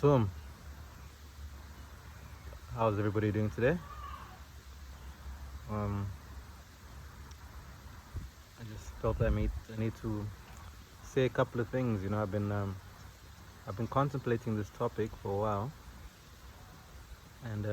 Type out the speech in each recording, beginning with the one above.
So, how's everybody doing today? Um, I just felt I need to say a couple of things. I've been contemplating this topic for a while, and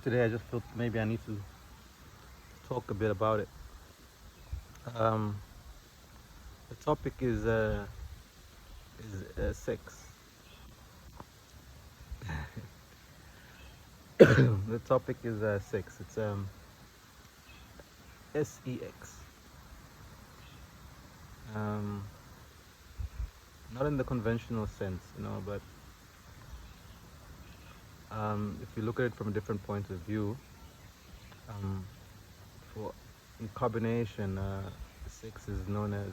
today I just felt maybe I need to talk a bit about it. Um, the topic is sex. The topic is sex. It's S.E.X. Um, not in the conventional sense, but if you look at it from a different point of view, um, for in carbonation, sex is known as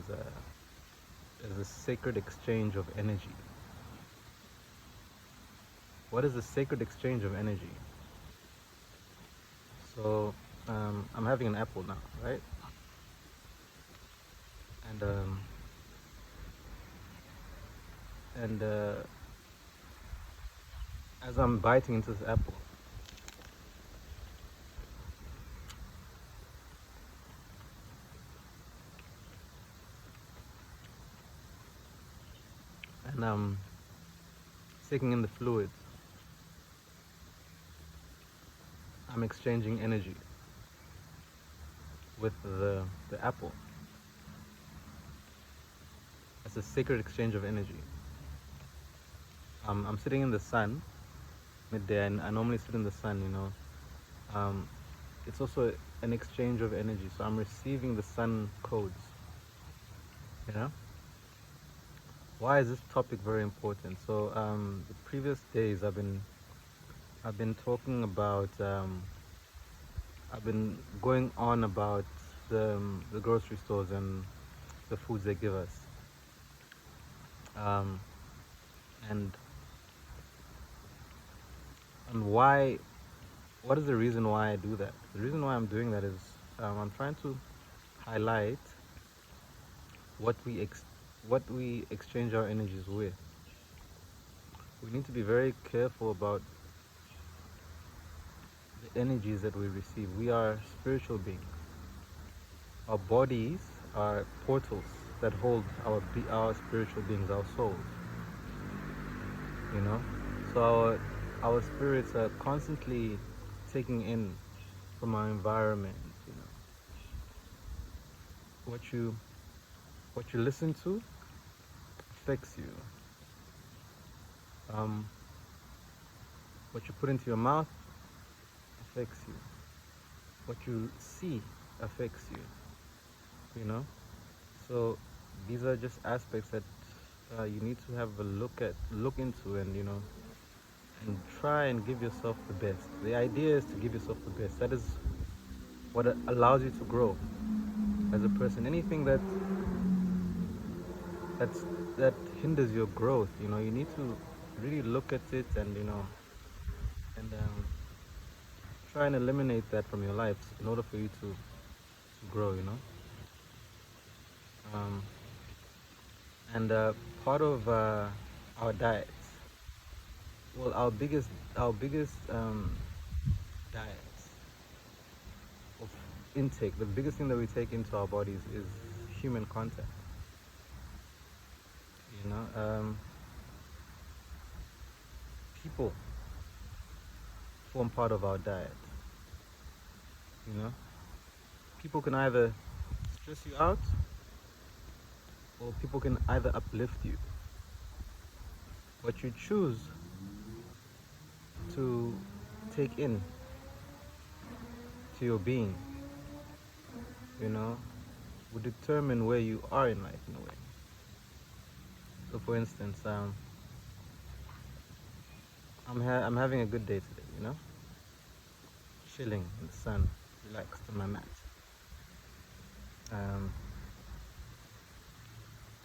a sacred exchange of energy. What is a sacred exchange of energy? So I'm having an apple now, right? And and as I'm biting into this apple, and I'm taking in the fluids, I'm exchanging energy with the apple. It's a sacred exchange of energy. I'm sitting in the sun midday, and I normally sit in the sun. Um, it's also an exchange of energy. So I'm receiving the sun codes. You know, why is this topic very important? So the previous days I've been talking about I've been going on about the grocery stores and the foods they give us. Um, and why? What is the reason why I do that? The reason why I'm doing that is I'm trying to highlight what what we exchange our energies with. We need to be very careful about the energies that we receive. We are spiritual beings. Our bodies are portals that hold our spiritual beings, our souls. You know, so our spirits are constantly taking in from our environment. You know, what you listen to affects you. Um, what you put into your mouth affects you. What you see affects you. You know, so these are just aspects that you need to have a look into, and and try and give yourself the best. The idea is to give yourself the best. That is what allows you to grow as a person. Anything that's that hinders your growth, you need to really look at it, and and try and eliminate that from your life in order for you to grow. Um, and part of our diets, well, our biggest diets of intake, the biggest thing that we take into our bodies is human contact. You know, people form part of our diet. You know, people can either stress you out, or people can either uplift you. What you choose to take in to your being, you know, will determine where you are in life in a way. So, for instance, I'm having a good day today. Chilling in the sun, relaxed on my mat. Um,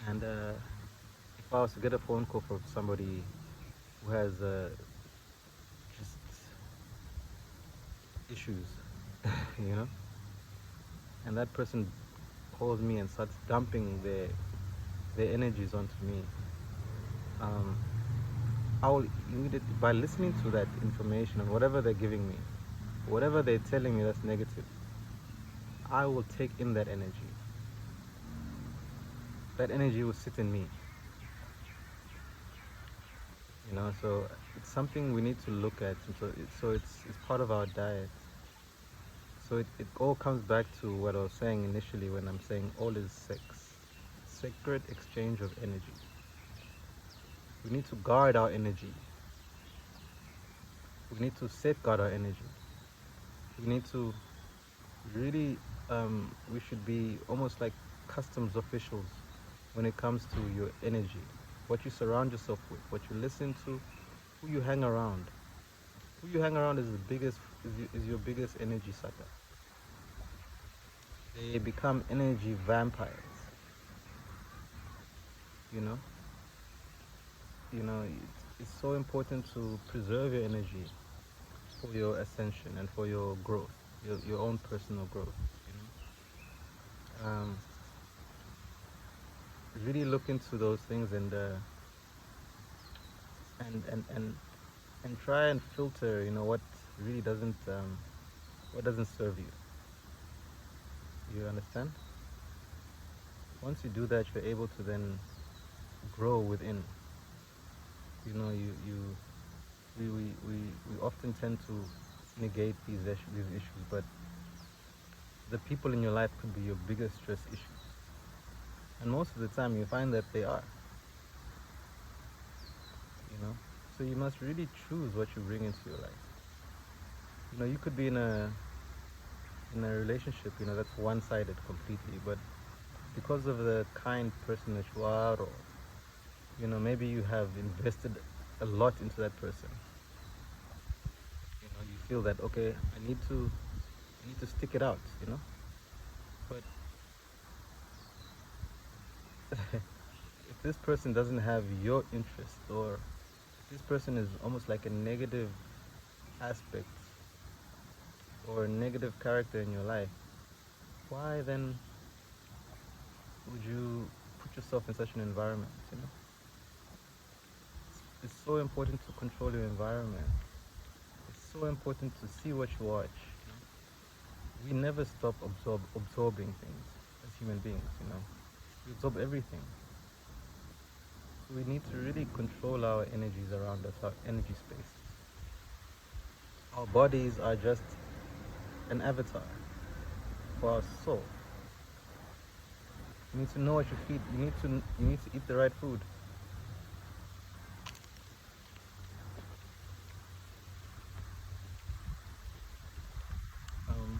and if I was to get a phone call from somebody who has just issues, you know, and that person calls me and starts dumping their energies onto me, um, I will immediately, by listening to that information and whatever they're giving me, whatever they're telling me that's negative, I will take in that energy. That energy will sit in me, you know. So it's something we need to look at. And so it's part of our diet. So it all comes back to what I was saying initially when I'm saying all is sex, sacred exchange of energy. We need to guard our energy. We need to safeguard our energy. We need to really, we should be almost like customs officials when it comes to your energy, what you surround yourself with, what you listen to, who you hang around. Who you hang around is the biggest, is your biggest energy sucker. They become energy vampires. You know, it's so important to preserve your energy for your ascension and for your growth, your own personal growth. Really look into those things and and and and try and filter. What really what doesn't serve you. You understand? Once you do that, you're able to then grow within. You know, we often tend to negate these issues, but the people in your life could be your biggest stress issues. And most of the time you find that they are, you know. So you must really choose what you bring into your life. You could be in a relationship, that's one-sided completely, but because of the kind person that you are, or maybe you have invested a lot into that person. You feel that, okay, I need to stick it out, but if this person doesn't have your interest, or if this person is almost like a negative aspect or a negative character in your life, why then would you put yourself in such an environment? It's so important to control your environment. It's so important to see what you watch. We never stop absorbing things as human beings. We absorb everything. So we need to really control our energies around us, our energy space. Our bodies are just an avatar for our soul. You need to know what you feed. You need to eat the right food. Um,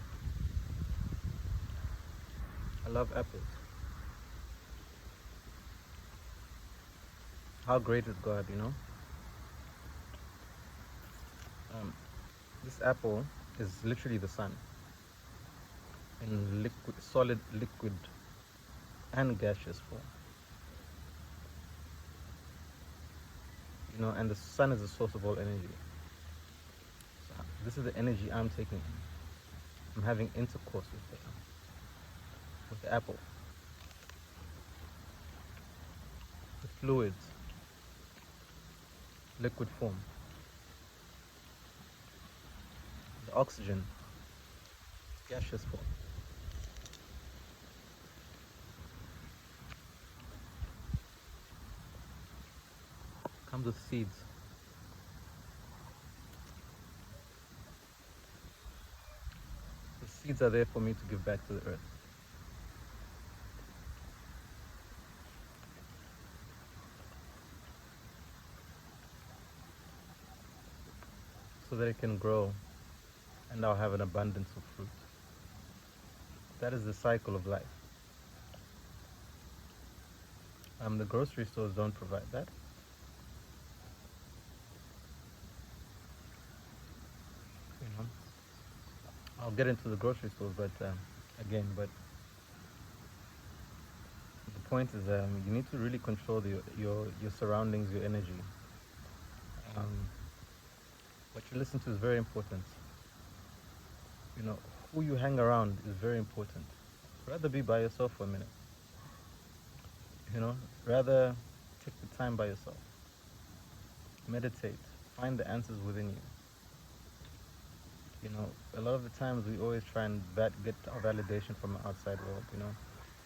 I love apples. How great is God? Um, this apple is literally the sun in liquid, solid liquid and gaseous form. And the sun is the source of all energy. So this is the energy I'm taking in. I'm having intercourse with the apple, the fluids, liquid form, the oxygen, gaseous form. Comes with seeds. The seeds are there for me to give back to the earth. So that it can grow and I'll have an abundance of fruit. That is the cycle of life. The grocery stores don't provide that. You know, I'll get into the grocery stores, but but the point is, you need to really control your surroundings, your energy. Um, what you listen to is very important. Who you hang around is very important. Rather be by yourself for a minute. Rather take the time by yourself. meditate, find the answers within you. You know, a lot of the times we always try and get our validation from the outside world. You know,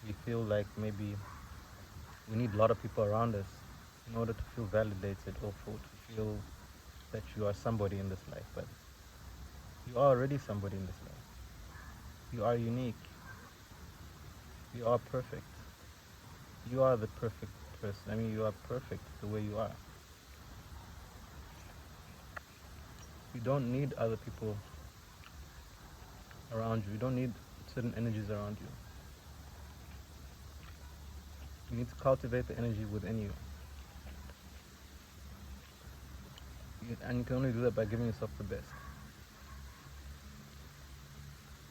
we feel like maybe we need a lot of people around us in order to feel validated or to feel that you are somebody in this life. But you are already somebody in this life. You are unique. You are perfect. You are the perfect person. I mean, you are perfect the way you are. You don't need other people around you. You don't need certain energies around you. You need to cultivate the energy within you. And you can only do that by giving yourself the best.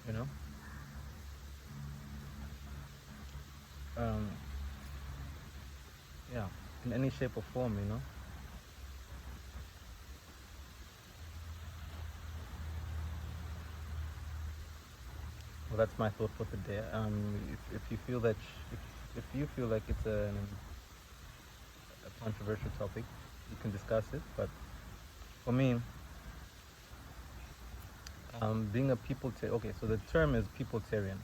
You know? Um, yeah, in any shape or form, you know? Well, that's my thought for today. If you feel that, if you feel like it's a controversial topic, you can discuss it. But for me, being a okay, so the term is peopletarian.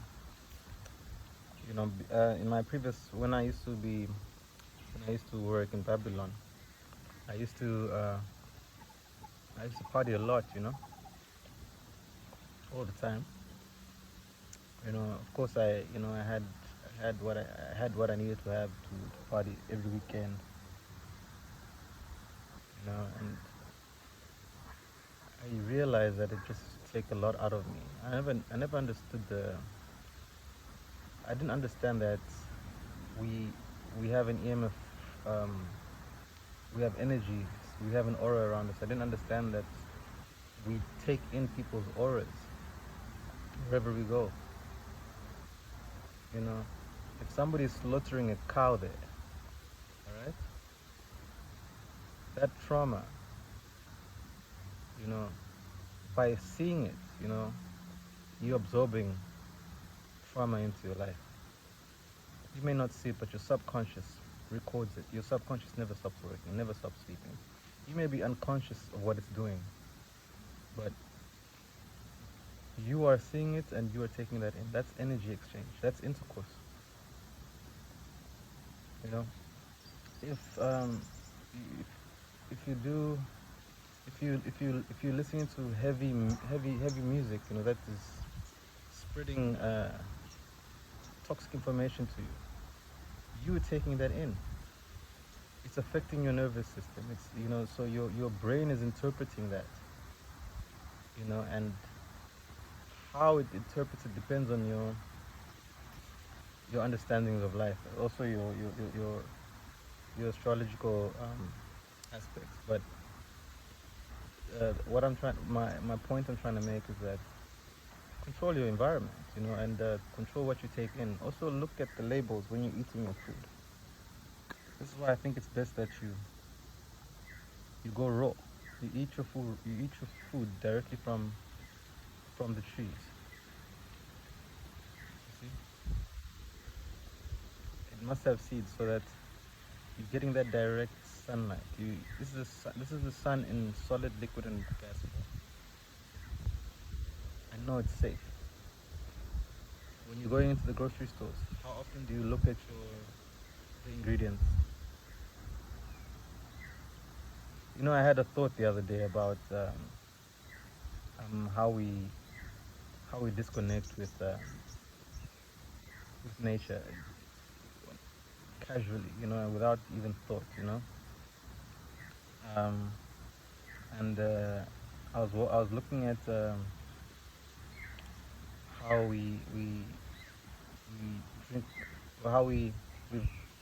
You know, in my previous, when I used to work in Babylon, I used to, uh, I used to party a lot, you know, all the time. You know, of course, I had what I needed to have to party every weekend. You know, and I realized that it just take a lot out of me. I never understood I didn't understand that we, we have an EMF, um, we have energy, we have an aura around us. I didn't understand that we take in people's auras wherever we go. You know, if somebody's slaughtering a cow there, all right, that trauma, you know, by seeing it, you know, you're absorbing trauma into your life. You may not see it, but your subconscious records it. Your subconscious never stops working, never stops sleeping. You may be unconscious of what it's doing, but you are seeing it and you are taking that in. That's energy exchange. That's intercourse. You know, if if, if you do if you're listening to heavy music, you know, that is spreading toxic information to you, you're taking that in. It's affecting your nervous system. It's, you know, so your brain is interpreting that, you know, and how it interprets it depends on your understandings of life, also your astrological aspects. But my point I'm trying to make is that control your environment, you know, and control what you take in. Also look at the labels when you're eating your food. This is why I think it's best that you go raw. You eat your food. You eat your food directly from the trees. You see, it must have seeds so that you're getting that direct sunlight. This is the sun in solid, liquid, and gas form. I know it's safe. When you're going into the grocery stores, how often do you look at the ingredients? You know, I had a thought the other day about um, how we how we disconnect with nature casually, you know, without even thought, you know. Um, and I was looking at how we drink, or how we've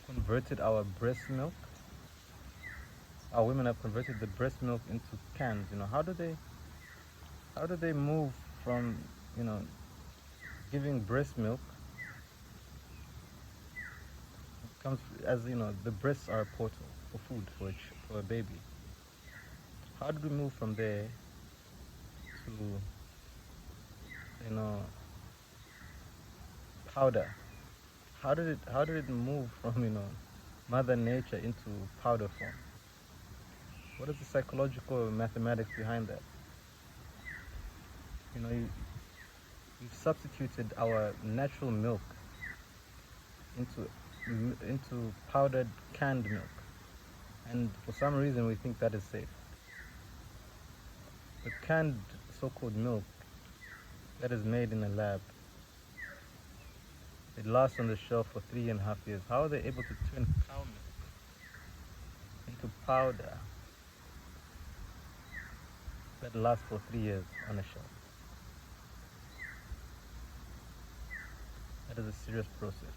converted our breast milk. Our women have converted the breast milk into cans. You know, how do they move from, you know, giving breast milk comes, as you know, the breasts are a portal for food for a baby. How did we move from there to, you know, powder? How did it move from, you know, mother nature into powder form? What is the psychological mathematics behind that? You know, you've substituted our natural milk into into powdered canned milk, and for some reason we think that is safe. The canned so-called milk that is made in a lab, it lasts on the shelf for 3.5 years. How are they able to turn cow milk into powder that lasts for 3 years on a shelf? That is a serious process.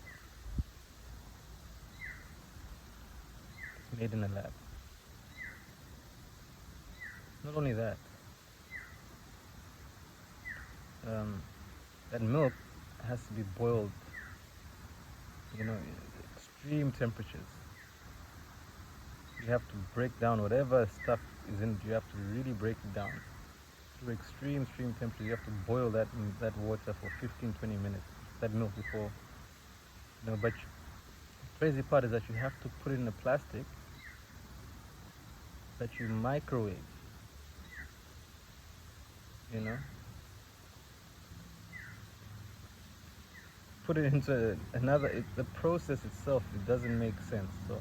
It's made in a lab. Not only that, that milk has to be boiled, extreme temperatures. You have to break down whatever stuff is in it. You have to really break it down to extreme temperatures. You have to boil that water for 15-20 minutes, that milk before, but the crazy part is that you have to put it in a plastic that you microwave, you know put it into the process itself, it doesn't make sense. So,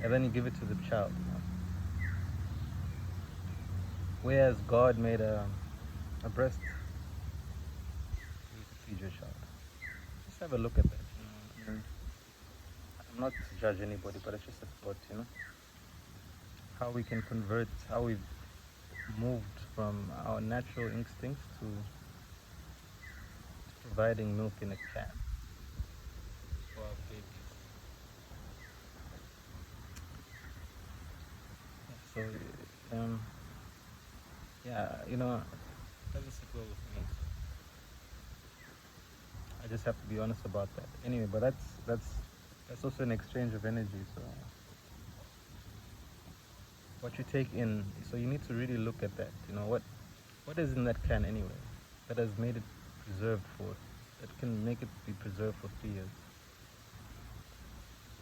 and then you give it to the child, whereas God made a breast to feed your child. Just have a look at that, and I'm not to judge anybody, but it's just a thought, how we can convert, how we've moved from our natural instincts to providing milk in a can for our babies. So, yeah, it doesn't sit well with me. So I just have to be honest about that. Anyway, but that's also an exchange of energy. So what you take in, so you need to really look at that. What is in that can anyway that has made it preserved that can make it be preserved for 3 years?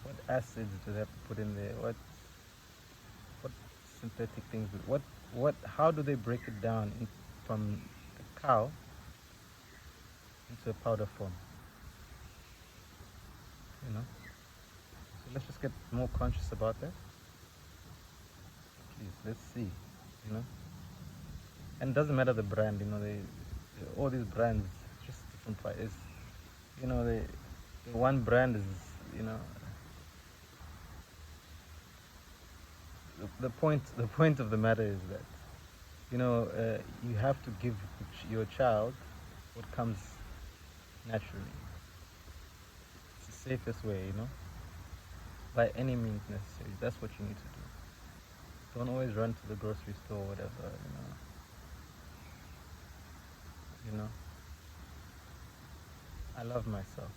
What acids do they have to put in there? What synthetic things? How do they break it down from the cow into a powder form? So let's just get more conscious about that. Please, let's see. And it doesn't matter the brand. All these brands, just different prices. The one brand is, the point of the matter is that, you have to give your child what comes naturally. It's the safest way, by any means necessary. That's what you need to do. Don't always run to the grocery store or whatever, I love myself.